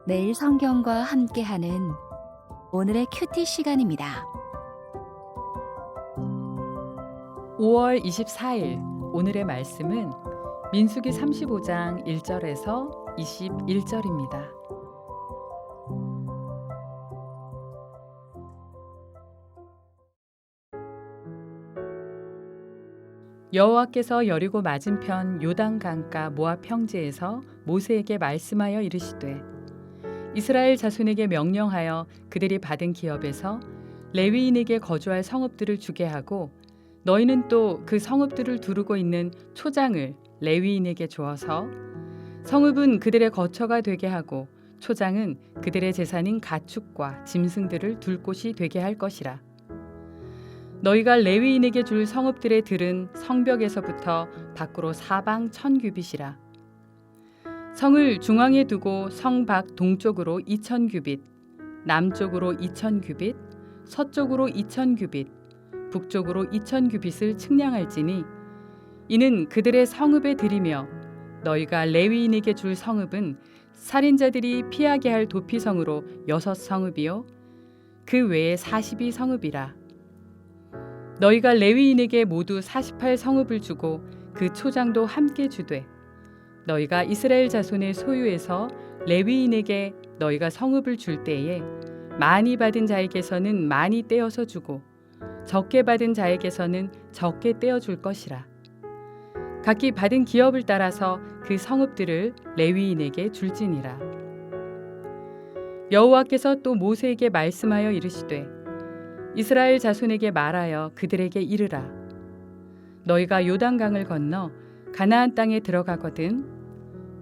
매일 성경과 함께하는 오늘의 큐티 시간입니다. 5월 24일 오늘의 말씀은 민수기 35장 1절에서 21절입니다. 여호와께서 여리고 맞은편 요단 강가 모압 평지에서 모세에게 말씀하여 이르시되 이스라엘 자손에게 명령하여 그들이 받은 기업에서 레위인에게 거주할 성읍들을 주게 하고 너희는 또 그 성읍들을 두르고 있는 초장을 레위인에게 주어서 성읍은 그들의 거처가 되게 하고 초장은 그들의 재산인 가축과 짐승들을 둘 곳이 되게 할 것이라. 너희가 레위인에게 줄 성읍들의 들은 성벽에서부터 밖으로 사방 1000규빗이라. 성을 중앙에 두고 성 밖 동쪽으로 2000규빗, 남쪽으로 2000규빗, 서쪽으로 2000규빗, 북쪽으로 2000규빗을 측량할지니 이는 그들의 성읍에 들이며 너희가 레위인에게 줄 성읍은 살인자들이 피하게 할 도피성으로 6성읍이요 그 외에 42성읍이라. 너희가 레위인에게 모두 48성읍을 주고 그 초장도 함께 주되 너희가 이스라엘 자손의 소유에서 레위인에게 너희가 성읍을 줄 때에 많이 받은 자에게서는 많이 떼어서 주고 적게 받은 자에게서는 적게 떼어 줄 것이라. 각기 받은 기업을 따라서 그 성읍들을 레위인에게 줄지니라. 여호와께서 또 모세에게 말씀하여 이르시되 이스라엘 자손에게 말하여 그들에게 이르라. 너희가 요단강을 건너 가나안 땅에 들어가거든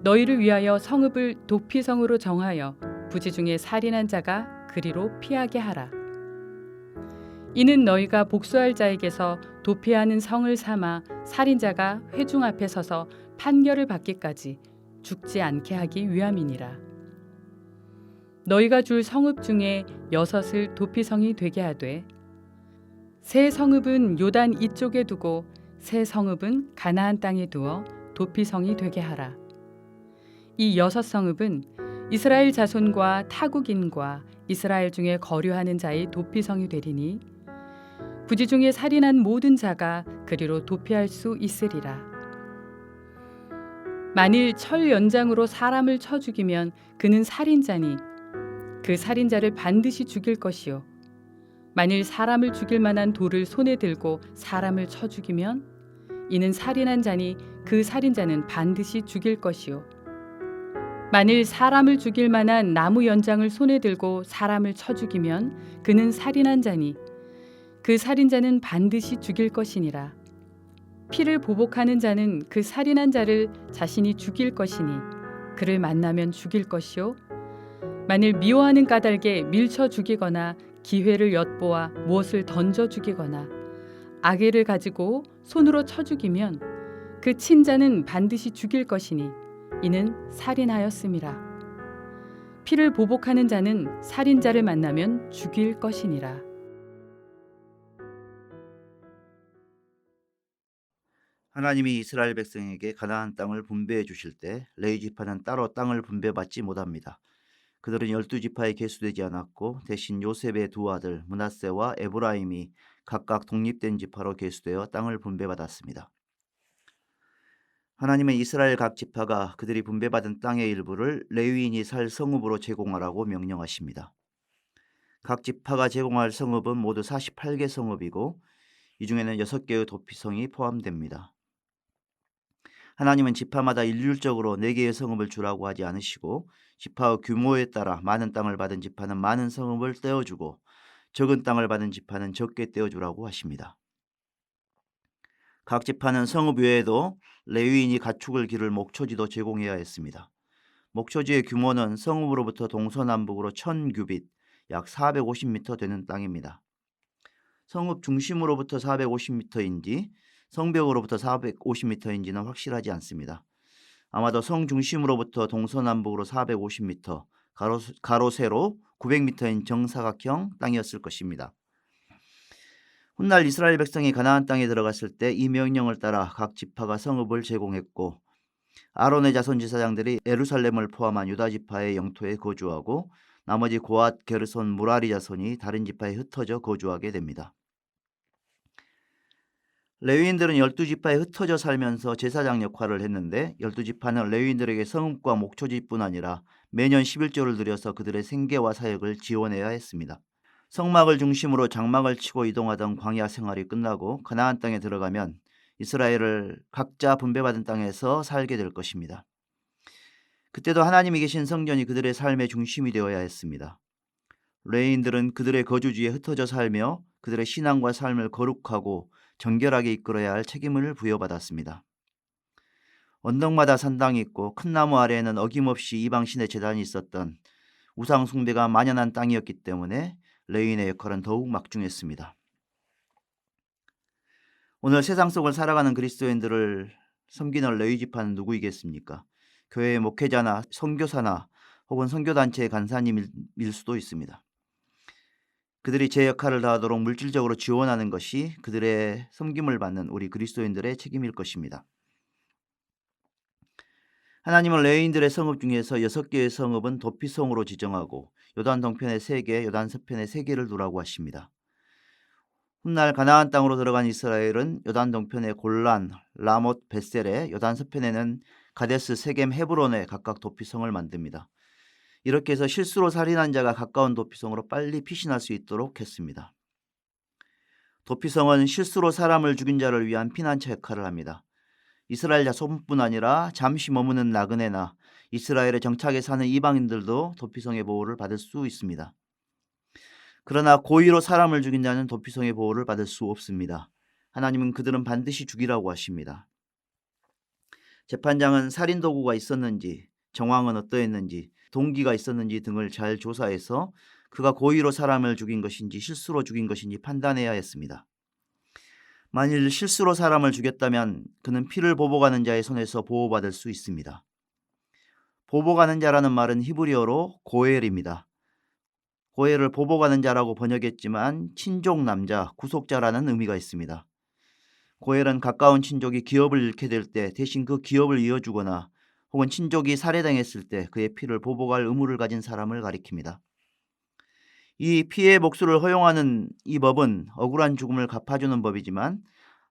너희를 위하여 성읍을 도피성으로 정하여 부지 중에 살인한 자가 그리로 피하게 하라. 이는 너희가 복수할 자에게서 도피하는 성을 삼아 살인자가 회중 앞에 서서 판결을 받기까지 죽지 않게 하기 위함이니라. 너희가 줄 성읍 중에 6을 도피성이 되게 하되 세 성읍은 요단 이쪽에 두고 세 성읍은 가나안 땅에 두어 도피성이 되게 하라. 이 6성읍은 이스라엘 자손과 타국인과 이스라엘 중에 거류하는 자의 도피성이 되리니 부지 중에 살인한 모든 자가 그리로 도피할 수 있으리라. 만일 철 연장으로 사람을 쳐 죽이면 그는 살인자니 그 살인자를 반드시 죽일 것이요 만일 사람을 죽일 만한 돌을 손에 들고 사람을 쳐 죽이면 이는 살인한 자니 그 살인자는 반드시 죽일 것이요 만일 사람을 죽일 만한 나무 연장을 손에 들고 사람을 쳐 죽이면 그는 살인한 자니 그 살인자는 반드시 죽일 것이니라. 피를 보복하는 자는 그 살인한 자를 자신이 죽일 것이니 그를 만나면 죽일 것이요 만일 미워하는 까닭에 밀쳐 죽이거나 기회를 엿보아 무엇을 던져 죽이거나 아기를 가지고 손으로 쳐 죽이면 그 친자는 반드시 죽일 것이니 이는 살인하였음이라. 피를 보복하는 자는 살인자를 만나면 죽일 것이니라. 하나님이 이스라엘 백성에게 가나안 땅을 분배해 주실 때 레위 지파는 따로 땅을 분배받지 못합니다. 그들은 12지파에 계수되지 않았고 대신 요셉의 두 아들 므낫세와 에브라임이 각각 독립된 지파로 계수되어 땅을 분배받았습니다. 하나님은 이스라엘 각 지파가 그들이 분배받은 땅의 일부를 레위인이 살 성읍으로 제공하라고 명령하십니다. 각 지파가 제공할 성읍은 모두 48개 성읍이고 이 중에는 6개의 도피성이 포함됩니다. 하나님은 지파마다 일률적으로 4개의 성읍을 주라고 하지 않으시고 지파의 규모에 따라 많은 땅을 받은 지파는 많은 성읍을 떼어주고 적은 땅을 받은 지파는 적게 떼어주라고 하십니다. 각 지파는 성읍 외에도 레위인이 가축을 기를 목초지도 제공해야 했습니다. 목초지의 규모는 성읍으로부터 동서남북으로 1000규빗, 약 450m 되는 땅입니다. 성읍 중심으로부터 450m인지 성벽으로부터 450m인지는 확실하지 않습니다. 아마도 성 중심으로부터 동서남북으로 450m, 가로 세로 900m인 정사각형 땅이었을 것입니다. 훗날 이스라엘 백성이 가나안 땅에 들어갔을 때 이 명령을 따라 각 지파가 성읍을 제공했고 아론의 자손 제사장들이 예루살렘을 포함한 유다 지파의 영토에 거주하고 나머지 고앗, 게르손, 무라리 자손이 다른 지파에 흩어져 거주하게 됩니다. 레위인들은 12지파에 흩어져 살면서 제사장 역할을 했는데 12지파는 레위인들에게 성읍과 목초지뿐 아니라 매년 11조를 들여서 그들의 생계와 사역을 지원해야 했습니다. 성막을 중심으로 장막을 치고 이동하던 광야 생활이 끝나고 가나안 땅에 들어가면 이스라엘을 각자 분배받은 땅에서 살게 될 것입니다. 그때도 하나님이 계신 성전이 그들의 삶의 중심이 되어야 했습니다. 레위인들은 그들의 거주지에 흩어져 살며 그들의 신앙과 삶을 거룩하고 정결하게 이끌어야 할 책임을 부여받았습니다. 언덕마다 산당이 있고 큰 나무 아래에는 어김없이 이방신의 제단이 있었던 우상 숭배가 만연한 땅이었기 때문에 레위인의 역할은 더욱 막중했습니다. 오늘 세상 속을 살아가는 그리스도인들을 섬기는 레위 지파는 누구이겠습니까? 교회의 목회자나 선교사나 혹은 선교단체의 간사님일 수도 있습니다. 그들이 제 역할을 다하도록 물질적으로 지원하는 것이 그들의 섬김을 받는 우리 그리스도인들의 책임일 것입니다. 하나님은 레위인들의 성읍 중에서 6개의 성읍은 도피성으로 지정하고 요단 동편에 3개, 요단 서편에 3개를 두라고 하십니다. 훗날 가나안 땅으로 들어간 이스라엘은 요단 동편의 골란, 라못, 벳셀에, 요단 서편에는 가데스, 세겜, 헤브론에 각각 도피성을 만듭니다. 이렇게 해서 실수로 살인한 자가 가까운 도피성으로 빨리 피신할 수 있도록 했습니다. 도피성은 실수로 사람을 죽인 자를 위한 피난처 역할을 합니다. 이스라엘 자손뿐 아니라 잠시 머무는 나그네나 이스라엘에 정착해 사는 이방인들도 도피성의 보호를 받을 수 있습니다. 그러나 고의로 사람을 죽인 자는 도피성의 보호를 받을 수 없습니다. 하나님은 그들은 반드시 죽이라고 하십니다. 재판장은 살인 도구가 있었는지, 정황은 어떠했는지, 동기가 있었는지 등을 잘 조사해서 그가 고의로 사람을 죽인 것인지 실수로 죽인 것인지 판단해야 했습니다. 만일 실수로 사람을 죽였다면 그는 피를 보복하는 자의 손에서 보호받을 수 있습니다. 보복하는 자라는 말은 히브리어로 고엘입니다. 고엘을 보복하는 자라고 번역했지만 친족 남자, 구속자라는 의미가 있습니다. 고엘은 가까운 친족이 기업을 잃게 될 때 대신 그 기업을 이어주거나 혹은 친족이 살해당했을 때 그의 피를 보복할 의무를 가진 사람을 가리킵니다. 이 피해 복수를 허용하는 이 법은 억울한 죽음을 갚아주는 법이지만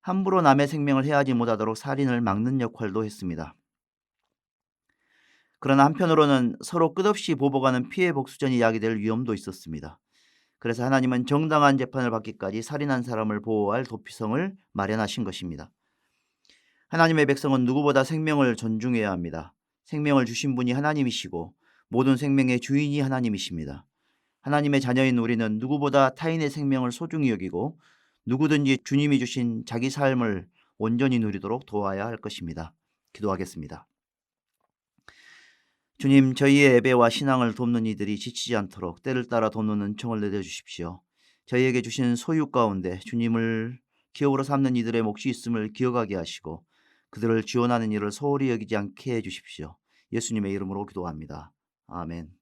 함부로 남의 생명을 해하지 못하도록 살인을 막는 역할도 했습니다. 그러나 한편으로는 서로 끝없이 보복하는 피해 복수전이 야기될 위험도 있었습니다. 그래서 하나님은 정당한 재판을 받기까지 살인한 사람을 보호할 도피성을 마련하신 것입니다. 하나님의 백성은 누구보다 생명을 존중해야 합니다. 생명을 주신 분이 하나님이시고 모든 생명의 주인이 하나님이십니다. 하나님의 자녀인 우리는 누구보다 타인의 생명을 소중히 여기고 누구든지 주님이 주신 자기 삶을 온전히 누리도록 도와야 할 것입니다. 기도하겠습니다. 주님, 저희의 예배와 신앙을 돕는 이들이 지치지 않도록 때를 따라 돕는 은총을 내려주십시오. 저희에게 주신 소유 가운데 주님을 기업으로 삼는 이들의 몫이 있음을 기억하게 하시고 그들을 지원하는 일을 소홀히 여기지 않게 해주십시오. 예수님의 이름으로 기도합니다. 아멘.